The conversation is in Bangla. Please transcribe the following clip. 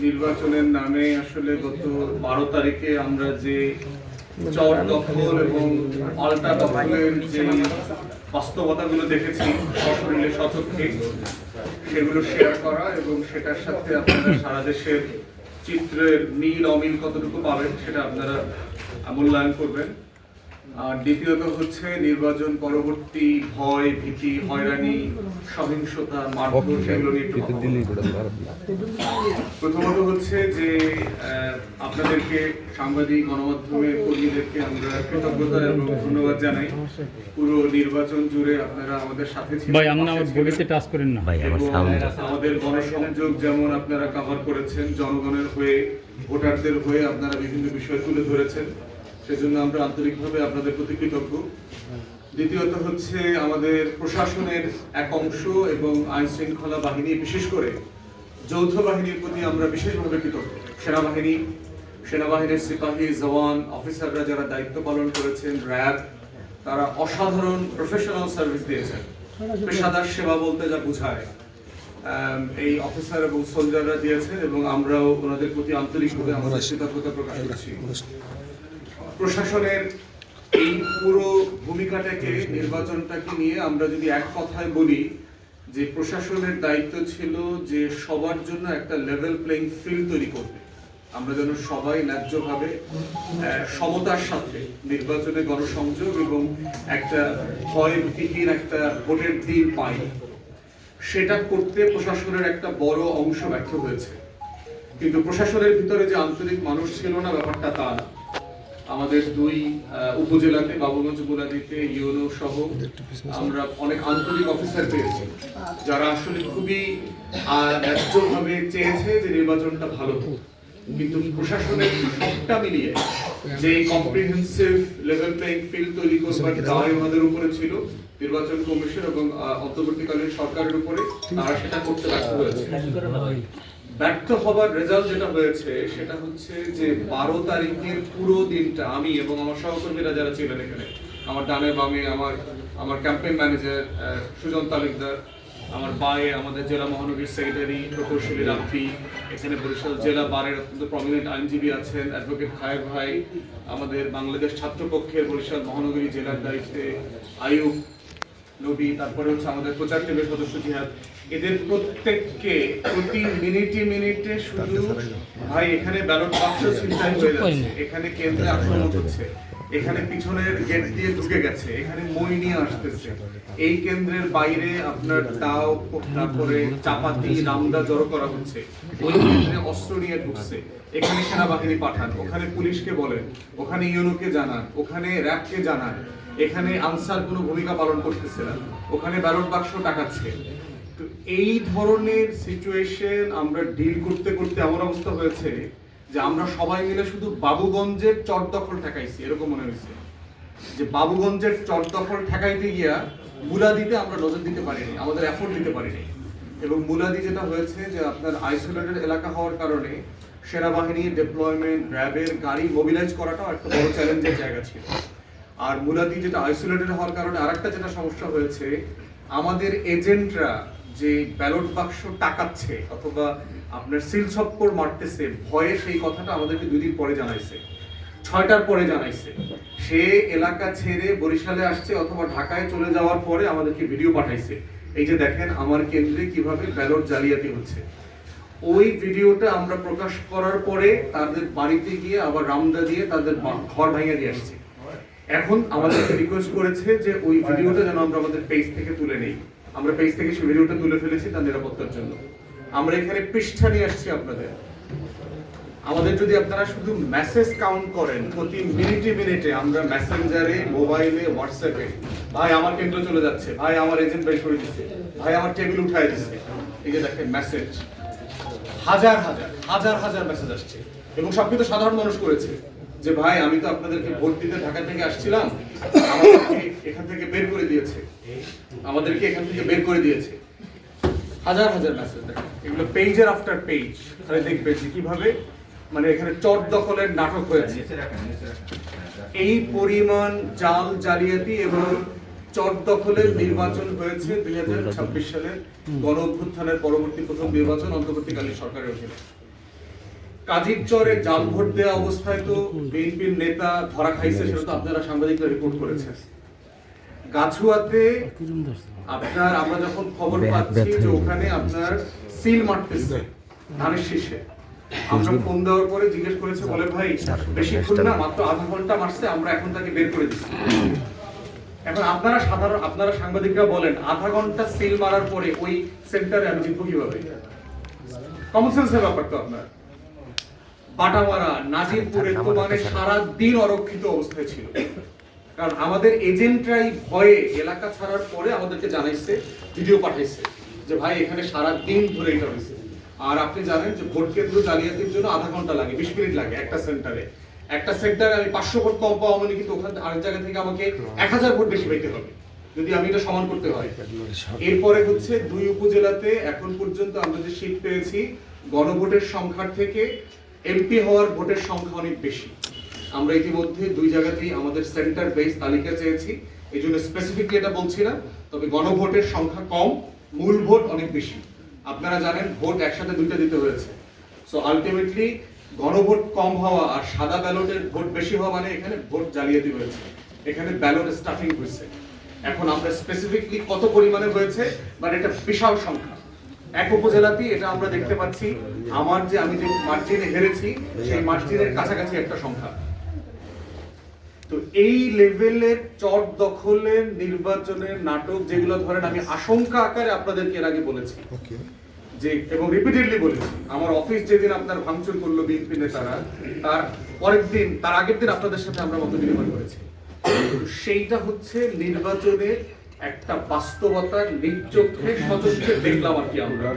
নির্বাচনের নামে আসলে গত 12 তারিখে আমরা যে চর দখল এবং পাল্টা দখলের যে বাস্তবতাগুলো দেখেছি সশরীরে সচক্ষে, সেগুলো শেয়ার করা এবং সেটার সাথে আপনারা সারা দেশের চিত্রের মিল অমিল কতটুকু পাবেন সেটা আপনারা মূল্যায়ন করবেন। আর দ্বিতীয়ত হচ্ছে নির্বাচন পরবর্তী ভয়, ভীতি, হয়রানি, সহিংসতা, মারধর সেগুলো নিয়ে একটু কথা বলবো। প্রথমত হচ্ছে যে আপনাদেরকে সাংবাদিক গণমাধ্যমের কর্মীদেরকে আমরা কৃতজ্ঞতা এবং ধন্যবাদ জানাই। পুরো নির্বাচন জুড়ে আপনারা আমাদের সাথে ছিলেন। ভাই আপনি আমার বডিতে টাচ করেন না ভাই, আমার সাউন্ড। আমাদের গণসংযোগ যেমন আপনারা কভার করেছেন, জনগণের হয়ে, ভোটারদের হয়ে আপনারা বিভিন্ন বিষয় তুলে ধরেছেন, সেজন্য আমরা আন্তরিকভাবে আপনাদের প্রতি কৃতজ্ঞ। দ্বিতীয়ত হচ্ছে আমাদের প্রশাসনের এক অংশ এবং আইন শৃঙ্খলা বাহিনী, বিশেষ করে যৌথ বাহিনীর প্রতি আমরা বিশেষভাবে কৃতজ্ঞ। সেনাবাহিনীর সিপাহী, জওয়ান, অফিসাররা যারা দায়িত্ব পালন করেছেন, র্যাব, তারা অসাধারণ প্রফেশনাল সার্ভিস দিয়েছেন। পেশাদার সেবা বলতে যা বোঝায় এই অফিসার এবং সোলজাররা দিয়েছেন এবং আমরাও ওনাদের প্রতি আন্তরিকভাবে আমাদের কৃতজ্ঞতা প্রকাশ করছি। প্রশাসনের এই পুরো ভূমিকাটাকে, নির্বাচনটাকে নিয়ে আমরা যদি এক কথায় বলি যে প্রশাসনের দায়িত্ব ছিল যে সবার জন্য একটা লেভেল প্লেইং ফিল্ড তৈরি করবে। আমরা যেন সবাই ন্যায্যভাবে সমতার সাথে নির্বাচনে গণসংযোগ এবং একটা ভয়ভীতিহীন একটা ভোটের দিন পাই, সেটা করতে প্রশাসনের একটা বড় অংশ ব্যর্থ হয়েছে। কিন্তু প্রশাসনের ভিতরে যে আন্তরিক মানুষ ছিল না, ব্যাপারটা তা না। আমাদের দুই উপজেলাতে, বাবুগঞ্জ, মুলাদিতে, ইউনো সহ আমরা অনেক আন্তরিক অফিসার পেয়েছি যারা আসলে খুবই ন্যায্যভাবে চেয়েছে যে নির্বাচনটা ভালো হোক। কিন্তু প্রশাসনের সবটা মিলিয়ে যে কম্প্রিহেন্সিভ লেভেল প্লেইং ফিল্ড তৈরি করবার দায় ওনাদের উপরে ছিল, নির্বাচন কমিশন এবং অন্তর্বর্তীকালীন সরকারের উপরে, তারা সেটা করতে ব্যর্থ হয়েছে। ব্যর্থ হবার রেজাল্ট যেটা হয়েছে সেটা হচ্ছে যে 12 তারিখের পুরো দিনটা আমি এবং আমার সহকর্মীরা যারা ছিলেন এখানে, আমার ডানে বামে আমার ক্যাম্পেইন ম্যানেজার সুজন তালুকদার, আমার বায়ে আমাদের জেলা মহানগরীর সেক্রেটারি প্রকৌশলী রাফি, এখানে বরিশাল জেলা বারের অত্যন্ত প্রমিনেন্ট আইনজীবী আছেন অ্যাডভোকেট খায়ের ভাই, আমাদের বাংলাদেশ ছাত্রপক্ষের বরিশাল মহানগরী জেলার দায়িত্বে আয়ুব নবী, তারপরে হচ্ছে আমাদের প্রচার টিমের সদস্য জিহাদ, এদের প্রত্যেককে প্রতি মিনিটে শুধু ভাই এখানে ব্যালট বাক্স ছিনতাই হয়ে যাচ্ছে, এখানে কেন্দ্রে আক্রমণ হচ্ছে, এখানে পিছনের গেট দিয়ে ঢুকে গেছে, এখানে মই নিয়ে আসতেছে, এই কেন্দ্রের বাইরে আপনার তাও, তারপরে চাপাতি, রামদা জড়ো করা হচ্ছে, ওই কেন্দ্রে অস্ত্র নিয়ে ঢুকছে, এখানে সেনাবাহিনী পাঠান, ওখানে পুলিশকে বলেন, ওখানে ইউনোকে জানান, ওখানে র্যাবকে জানান, এখানে আনসার কোনো ভূমিকা পালন করতেছে না, ওখানে ব্যালট বাক্স টাকাচ্ছে। তো এই ধরনের সিচুয়েশন আমরা ডিল করতে করতে এমন অবস্থা হয়েছে যে আমরা সবাই মিলে শুধু বাবুগঞ্জের চর দখল ঠেকাইছি, এরকম মনে হয়েছে যে বাবুগঞ্জের চর দখল ঠেকাইতে গিয়া মুলাদিতে আমরা নজর দিতে পারিনি, আমাদের এফোর্ট দিতে পারিনি। এবং মুলাদি যেটা হয়েছে যে আপনার আইসোলেটেড এলাকা হওয়ার কারণে সেনাবাহিনীর ডেপ্লয়মেন্ট, র্যাবের গাড়ি মোবিলাইজ করাটাও একটা বড় চ্যালেঞ্জের জায়গা ছিল। আর মুলাদি যেটা আইসোলেটেড হওয়ার কারণে আরেকটা যেটা সমস্যা হয়েছে, আমাদের এজেন্টরা যে ব্যালট বাক্স টাকাচ্ছে অথবা আপনার সিল ছপ্পর মারতেছে ভয়ে, সেই কথাটা আমাদেরকে 2 দিন পরে জানাইছে, 6টার পরে জানাইছে। সে এলাকা ছেড়ে বরিশালে আসছে অথবা ঢাকায় চলে যাওয়ার পরে আমাদেরকে ভিডিও পাঠাইছে, এই যে দেখেন আমার কেন্দ্রে কিভাবে ব্যালট জালিয়াতি হচ্ছে। ওই ভিডিওটা আমরা প্রকাশ করার পরে তাদের বাড়িতে গিয়ে আবার রামদা দিয়ে তাদের ঘর ভাঙিয়ে দিয়ে আসছে। এখন আমাদেরকে রিকোয়েস্ট করেছে যে ওই ভিডিওটা যেন আমরা আমাদের পেজ থেকে তুলে নেই। আমরা পেজ থেকে সেই ভিডিওটা তুলে ফেলেছি তার নিরাপত্তার জন্য। আমরা এখানে পৃষ্ঠা নিয়ে আসছি আপনাদের। আমাদের যদি আপনারা শুধু মেসেজ কাউন্ট করেন, প্রতি মিনিটে আমরা মেসেঞ্জারে, মোবাইলে, হোয়াটসঅ্যাপে, ভাই আমার কেন্দ্র চলে যাচ্ছে, ভাই আমার এজেন্ট বের করে দিচ্ছে, ভাই আমার টেবিল উঠায় দিচ্ছে, এই যে দেখেন মেসেজ, হাজার মেসেজ আসছে। এবং সব কিন্তু সাধারণ মানুষ করেছে যে ভাই আমি তো আপনাদেরকে ভোট দিতে ঢাকা থেকে আসছিলাম, আমাদেরকে এখান থেকে বের করে দিয়েছে, হাজার মেসেজ দেখেন। এগুলো পেজের আফটার পেজ, তাহলে দেখবেন যে কিভাবে মানে এখানে চর দখলের নাটক হয়েছে। এই পরিমাণ জাল, জালিয়াতি এবং চর দখলের নির্বাচন হয়েছে 2026 সালের গণ অভ্যুত্থানের পরবর্তী প্রথম নির্বাচন অন্তর্বর্তীকালীন সরকারের অধীনে। কাজীর চরে জাল ভোট দেওয়া অবস্থায় তো বিএনপির নেতা ধরা খাইছে, সেটা তো আপনারা সাংবাদিকরা রিপোর্ট করেছেন। গাছুয়াতে আমরা যখন খবর পাচ্ছি যে ওখানে আপনার সিল মারতেছে ধানের শীষে, আমরা ফোন দেওয়ার পরে জিজ্ঞেস করেছে, বলে ভাই বেশিক্ষণ না, মাত্র আধা ঘন্টা মারছে, আমরা এখন তাকে বের করে দিচ্ছি। এখন আপনারা সাংবাদিকরা বলেন, আধা ঘন্টা সিল মারার পরে ওই সেন্টারে আমি জিতবো কিভাবে? কমন সেন্সের ব্যাপার তো আপনার। বাটামারা, নাজিরপুরে তো মানে সারা দিন অরক্ষিত অবস্থায় ছিল, কারণ আমাদের এজেন্টরাই ভয়ে এলাকা ছাড়ার পরে আমাদেরকে জানাইছে, ভিডিও পাঠাইছে যে ভাই এখানে সারা দিন ধরে এটা হয়েছে। আর আপনি জানেন যে ভোট কেন্দ্র জালিয়াতির জন্য আধা ঘন্টা লাগে, 20 মিনিট লাগে একটা সেন্টারে। একটা সেন্টারে আমি 500 ভোট কম পাওয়া মানে কিন্তু ওখানে আরেক জায়গা থেকে আমাকে 1000 ভোট বেশি পাইতে হবে যদি আমি এটা সমান করতে হয়। এরপরে হচ্ছে 2 উপজেলাতে এখন পর্যন্ত আমরা যে সিট পেয়েছি, গণভোটের সংখ্যার থেকে এমপি হওয়ার ভোটের সংখ্যা অনেক বেশি। আমরা ইতিমধ্যে 2 জায়গাতেই আমাদের সেন্টার বেস তালিকা চেয়েছি, এই জন্য স্পেসিফিকলি এটা বলছি না, তবে গণভোটের সংখ্যা কম, মূল ভোট অনেক বেশি। আপনারা জানেন ভোট একসাথে 2টা দিতে হয়েছে। সো আলটিমেটলি গণভোট কম হওয়া আর সাদা ব্যালটের ভোট বেশি হওয়া মানে এখানে ভোট জালিয়াতি হয়েছে, এখানে ব্যালট স্টাফিং হয়েছে। এখন আমরা স্পেসিফিকলি কত পরিমাণে হয়েছে মানে এটা বিশাল সংখ্যা। এক উপজেলাতেই এটা আমরা দেখতে পাচ্ছি, আমি যে মার্জিনে হেরেছি সেই মার্জিনের কাছাকাছি একটা সংখ্যা। তো এই লেভেলের চট দখলের নির্বাচনের নাটক যেগুলো ধরেন, আমি আশঙ্কা আকারে আপনাদেরকে এর আগে বলেছি যে, এবং রিপিটেডলি বলেছি, আমার অফিস যেদিন আপনার ভাঙচুর করলো বিএনপি নেতারা, তার পরের দিন, তার আগের দিন আপনাদের সাথে আমরা মত বিনিময় করেছি। সেইটা হচ্ছে নির্বাচনের একটা বাস্তবতা, নিজ চোখে সচক্ষে দেখলাম আর কি আমরা।